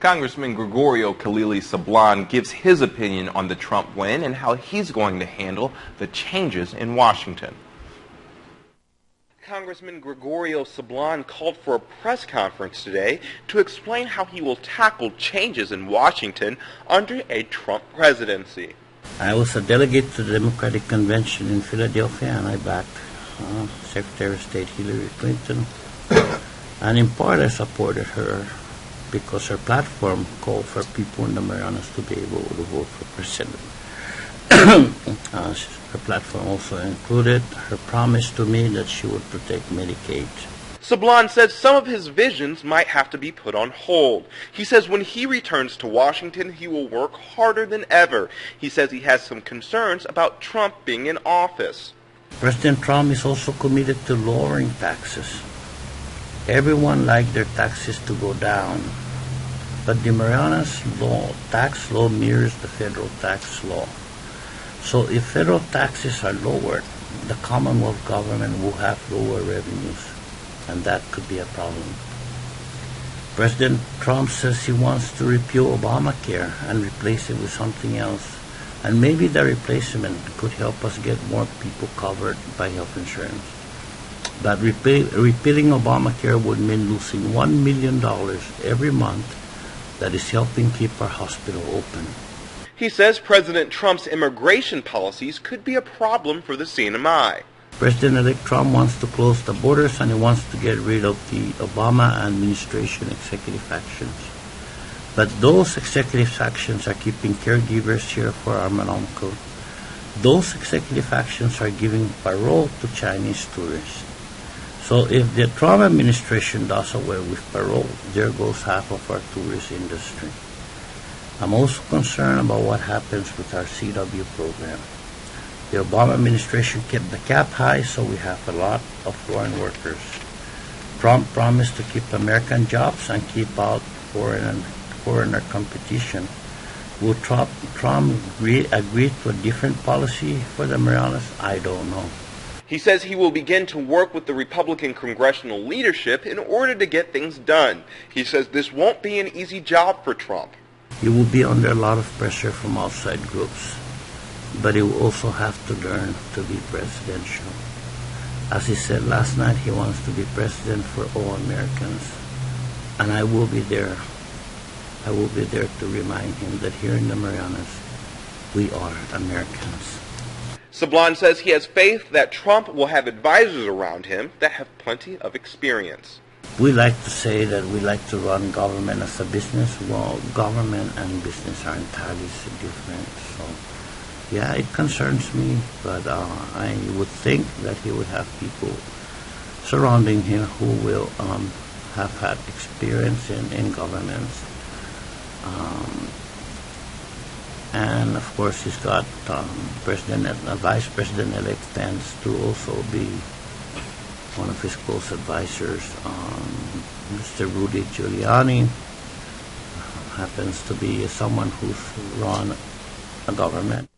Congressman Gregorio Kilili Sablan gives his opinion on the Trump win and how he's going to handle the changes in Washington. Congressman Gregorio Sablan called for a press conference today to explain how he will tackle changes in Washington under a Trump presidency. I was a delegate to the Democratic Convention in Philadelphia, and I backed Secretary of State Hillary Clinton. And in part, I supported her because her platform called for people in the Marianas to be able to vote for president. Her platform also included her promise to me that she would protect Medicaid. Sablan says some of his visions might have to be put on hold. He says when he returns to Washington, he will work harder than ever. He says he has some concerns about Trump being in office. President Trump is also committed to lowering taxes. Everyone likes their taxes to go down, but the Marianas tax law mirrors the federal tax law. So if federal taxes are lowered, the Commonwealth government will have lower revenues, and that could be a problem. President Trump says he wants to repeal Obamacare and replace it with something else, and maybe the replacement could help us get more people covered by health insurance. But repealing Obamacare would mean losing $1 million every month that is helping keep our hospital open. He says President Trump's immigration policies could be a problem for the CNMI. President-elect Trump wants to close the borders, and he wants to get rid of the Obama administration executive actions. But those executive actions are keeping caregivers here for our uncle. Those executive actions are giving parole to Chinese tourists. So if the Trump administration does away with parole, there goes half of our tourist industry. I'm also concerned about what happens with our CW program. The Obama administration kept the cap high, so we have a lot of foreign workers. Trump promised to keep American jobs and keep out foreigner competition. Will Trump agree to a different policy for the Marianas? I don't know. He says he will begin to work with the Republican congressional leadership in order to get things done. He says this won't be an easy job for Trump. He will be under a lot of pressure from outside groups, but he will also have to learn to be presidential. As he said last night, he wants to be president for all Americans, and I will be there. I will be there to remind him that here in the Marianas, we are Americans. Sablan says he has faith that Trump will have advisors around him that have plenty of experience. We like to say that we like to run government as a business. Well, government and business are entirely different. So, yeah, it concerns me, but I would think that he would have people surrounding him who will have had experience in governments. And of course, he's got Vice President-elect Pence to also be one of his close advisors. Mr. Rudy Giuliani happens to be someone who's run a government.